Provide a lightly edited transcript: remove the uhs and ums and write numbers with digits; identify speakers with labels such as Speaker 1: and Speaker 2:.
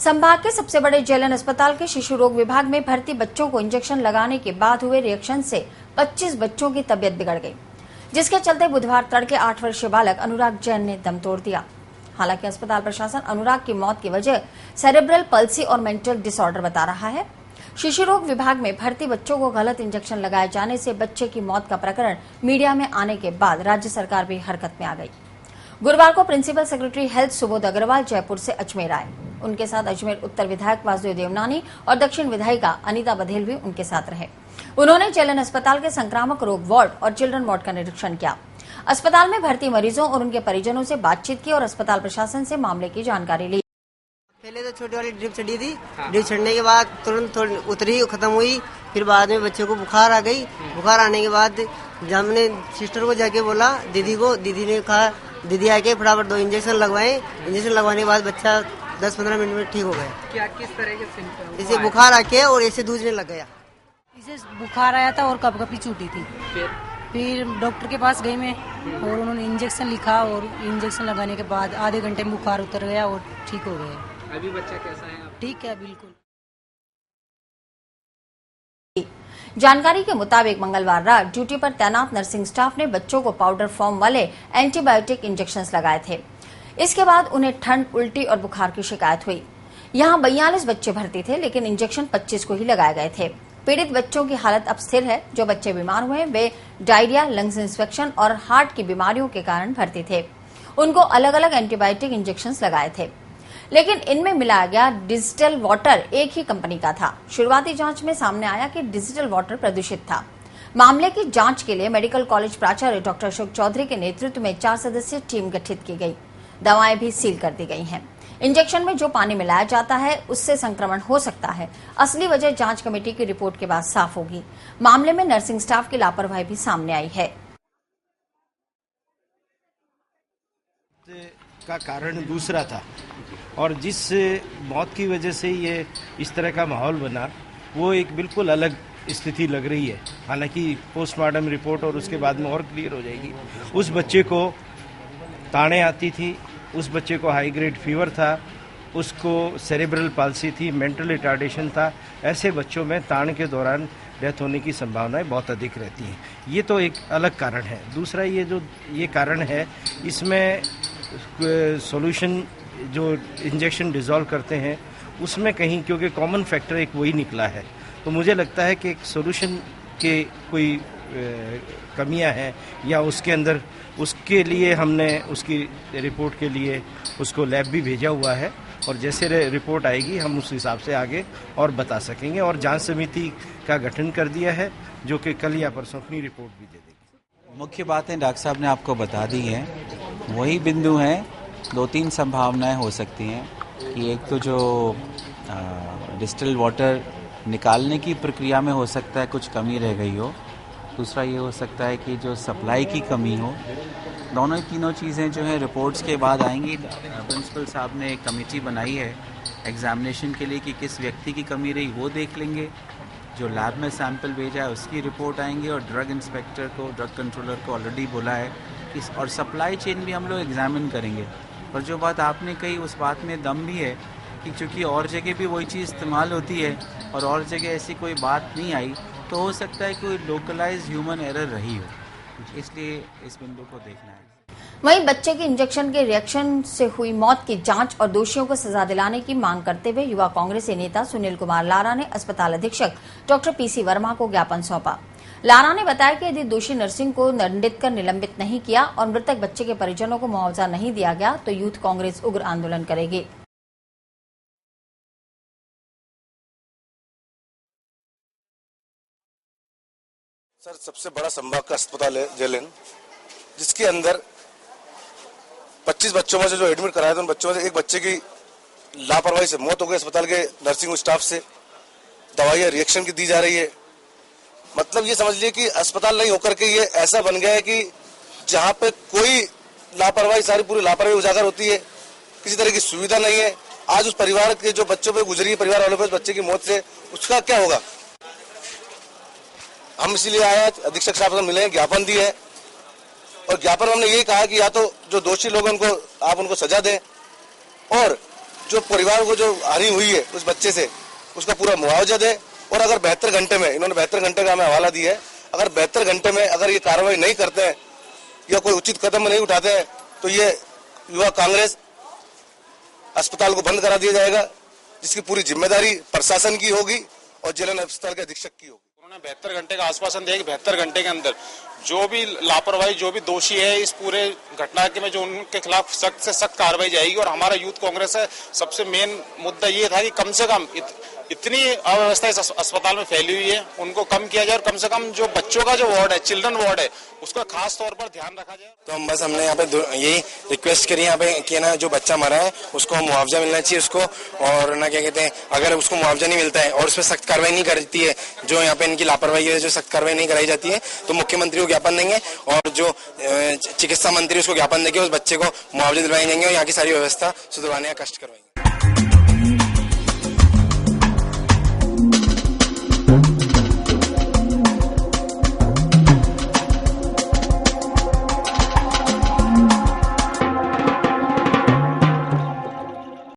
Speaker 1: संभाग के सबसे बड़े जेएलएन अस्पताल के शिशु रोग विभाग में भर्ती बच्चों को इंजेक्शन लगाने के बाद हुए रिएक्शन से 25 बच्चों की तबियत बिगड़ गई, जिसके चलते बुधवार तड़के 8 वर्षीय बालक अनुराग जैन ने दम तोड़ दिया। हालांकि अस्पताल प्रशासन अनुराग की मौत की वजह सेरेब्रल पल्सी और मेंटल डिसऑर्डर बता रहा है। शिशु रोग विभाग में भर्ती बच्चों को गलत इंजेक्शन लगाए जाने से बच्चे की मौत का प्रकरण मीडिया में आने के बाद राज्य सरकार भी हरकत में आ गई। गुरुवार को principal secretary health Subodh Agarwal Jaipur से अजमेर आए। उनके साथ अजमेर उत्तर विधायक वासुदेव देवनानी और दक्षिण विधायिका अनीता बघेल भी उनके साथ रहे। उन्होंने जेएलएन अस्पताल के संक्रामक रोग वार्ड और चिल्ड्रन वार्ड का निरीक्षण किया। अस्पताल में भर्ती मरीजों और उनके परिजनों से बातचीत की और अस्पताल प्रशासन से मामले की जानकारी ली।
Speaker 2: पहले तो छोटी वाली ड्रिप चढ़ी थी, ड्रिप चढ़ने के बाद तुरंत थोड़ी उतरी, खत्म हुई। फिर बाद में बच्चे को बुखार आ गई। बुखार आने के बाद जब हमने सिस्टर को जाके बोला दीदी ने कहा, दीदी आके फटाफट 2 इंजेक्शन लगवाए। इंजेक्शन लगवाने के बाद बच्चा 10-15 मिनट में ठीक हो गया।
Speaker 3: क्या किस तरह के सिम्टम?
Speaker 2: इसे बुखार आके और ऐसे दूसरे लग गया।
Speaker 4: इसे बुखार आया था और कपकपी छूटी थी। फिर डॉक्टर के पास गई मैं और उन्होंने इंजेक्शन लिखा और इंजेक्शन लगाने के बाद आधे घंटे में बुखार उतर गया और ठीक हो गया।
Speaker 3: अभी बच्चा कैसा है?
Speaker 4: ठीक है, बिल्कुल।
Speaker 1: जानकारी के मुताबिक मंगलवार रात ड्यूटी पर तैनात नर्सिंग स्टाफ ने बच्चों को पाउडर फॉर्म वाले एंटीबायोटिक इंजेक्शंस लगाए थे। इसके बाद उन्हें ठंड, उल्टी और बुखार की शिकायत हुई। यहां 42 बच्चे भर्ती थे, लेकिन इंजेक्शन 25 को ही लगाए गए थे। पीड़ित बच्चों की हालत अब स्थिर है। जो बच्चे बीमार हुए वे डायरिया, लंग्स इंफेक्शन और हार्ट की बीमारियों के कारण भर्ती थे। उनको अलग अलग एंटीबायोटिक इंजेक्शंस लगाए थे, लेकिन इनमें मिलाया गया डिजिटल वाटर एक ही कंपनी का था। शुरुआती जांच में सामने आया कि डिजिटल वाटर प्रदूषित था। मामले की जांच के लिए मेडिकल कॉलेज प्राचार्य डॉक्टर अशोक चौधरी के नेतृत्व में 4 सदस्यीय टीम गठित की गई। दवाएं भी सील कर दी गई हैं। इंजेक्शन में जो पानी मिलाया जाता है उससे संक्रमण हो सकता है। असली वजह जांच कमेटी की रिपोर्ट के बाद साफ होगी। मामले में नर्सिंग स्टाफ की लापरवाही भी सामने आई है।
Speaker 5: का कारण दूसरा था और जिस मौत की वजह से ये इस तरह का माहौल बना, वो एक बिल्कुल अलग स्थिति लग रही है। हालांकि पोस्टमार्टम रिपोर्ट और उसके बाद में और क्लियर हो जाएगी। उस बच्चे को ताड़ें आती थी, उस बच्चे को हाई ग्रेड फीवर था, उसको सेरेब्रल पाल्सी थी, मेंटल रिटार्डेशन था। ऐसे बच्चों में ताड़ के दौरान डेथ होने की संभावनाएं बहुत अधिक रहती हैं। ये तो एक अलग कारण है। दूसरा ये कारण है, इसमें सॉल्यूशन जो इंजेक्शन डिज़ोल्व करते हैं उसमें कहीं, क्योंकि कॉमन फैक्टर एक वही निकला है, तो मुझे लगता है कि एक सॉल्यूशन के कोई कमियां हैं या उसके अंदर, उसके लिए हमने उसकी रिपोर्ट के लिए उसको लैब भी भेजा हुआ है और जैसे रिपोर्ट आएगी हम उस हिसाब से आगे और बता सकेंगे। और जांच समिति का गठन कर दिया है जो कि कल या परसों अपनी रिपोर्ट भी दे देगी।
Speaker 6: मुख्य बातें डॉक्टर साहब ने आपको बता दी हैं। वही बिंदु हैं, 2-3 संभावनाएं हो सकती हैं कि एक तो जो डिस्टिल्ड वाटर निकालने की प्रक्रिया में हो सकता है कुछ कमी रह गई हो। दूसरा ये हो सकता है कि जो सप्लाई की कमी हो। दोनों तीनों चीज़ें जो है रिपोर्ट्स के बाद आएंगी। प्रिंसिपल साहब ने एक कमेटी बनाई है एग्जामिनेशन के लिए कि किस व्यक्ति की कमी रही, वो देख लेंगे। जो लैब में सैंपल भेजा है उसकी रिपोर्ट आएंगी और ड्रग इंस्पेक्टर को, ड्रग कंट्रोलर को ऑलरेडी बोला है कि, और सप्लाई चेन भी हम लोग एग्जामिन करेंगे। और जो बात आपने कही उस बात में दम भी है कि चूँकि और जगह भी वही चीज़ इस्तेमाल होती है और और जगह ऐसी कोई बात नहीं आई, तो हो सकता है कोई लोकलाइज ह्यूमन एरर रही हो, इसलिए इस बिंदु को देखना है।
Speaker 1: वहीं बच्चे के इंजेक्शन के रिएक्शन से हुई मौत की जांच और दोषियों को सजा दिलाने की मांग करते हुए युवा कांग्रेस नेता सुनील कुमार लारा ने अस्पताल अधीक्षक डॉक्टर पीसी वर्मा को ज्ञापन सौंपा। लारा ने बताया कि यदि दोषी नर्सिंग को दंडित कर निलंबित नहीं किया और मृतक बच्चे के परिजनों को मुआवजा नहीं दिया गया तो यूथ कांग्रेस उग्र आंदोलन करेगी।
Speaker 7: सर, सबसे बड़ा संभाग का अस्पताल है जेएलएन, जिसके अंदर 25 बच्चों में से जो एडमिट कराए थे उन बच्चों में से एक बच्चे की लापरवाही से मौत हो गई। अस्पताल के नर्सिंग स्टाफ से दवाइयां रिएक्शन की दी जा रही है। मतलब ये समझ लीजिए कि अस्पताल नहीं होकर के ये ऐसा बन गया है कि जहाँ पे कोई लापरवाही, सारी पूरी लापरवाही उजागर होती है, किसी तरह की सुविधा नहीं है। आज उस परिवार के जो बच्चों पे गुजरी है, परिवार वालों पे उस बच्चे की मौत से, उसका क्या होगा? हम इसीलिए आए, अधीक्षक साहब से मिले, ज्ञापन दिए है और ज्ञापन हमने यही कहा कि या तो जो दोषी लोग हैं उनको आप उनको सजा दें और जो परिवार को जो हानि हुई है उस बच्चे से उसका पूरा मुआवजा दे। और अगर 72 घंटे में, इन्होंने 72 घंटे का हमें हवाला दिया है, अगर 72 घंटे में अगर ये कार्रवाई नहीं करते हैं या कोई उचित कदम नहीं उठाते हैं तो ये युवा कांग्रेस अस्पताल को बंद करा दिया जाएगा, जिसकी पूरी जिम्मेदारी प्रशासन की होगी और जिला अस्पताल के अधीक्षक की होगी।
Speaker 8: उन्होंने 72 घंटे का आश्वासन दिया कि 72 घंटे के अंदर जो भी लापरवाही, जो भी दोषी है इस पूरे घटना के में, जो उनके खिलाफ सख्त से सख्त कार्रवाई जाएगी। और हमारा यूथ कांग्रेस है सबसे मेन मुद्दा ये था कि कम से कम इतनी अव्यवस्था इस अस्पताल में फैली हुई है, उनको कम किया जाए और कम से कम जो बच्चों का जो वार्ड है, चिल्ड्रन वार्ड है, उसका खास तौर पर ध्यान रखा जाए।
Speaker 9: तो हमने यहाँ पे यही रिक्वेस्ट करी यहाँ पे कि ना जो बच्चा मरा है उसको मुआवजा मिलना चाहिए उसको, और ना क्या कहते हैं अगर उसको मुआवजा नहीं मिलता है और उस पर सख्त कार्रवाई नहीं करती है, जो यहाँ पे इनकी लापरवाही है, जो सख्त कार्रवाई नहीं कराई जाती है, तो मुख्यमंत्री को ज्ञापन देंगे और जो चिकित्सा मंत्री उसको ज्ञापन देंगे, उस बच्चे को मुआवजा दिलवाए जाएंगे और यहाँ की सारी व्यवस्था सुधरवाने का कष्ट करवाएंगे।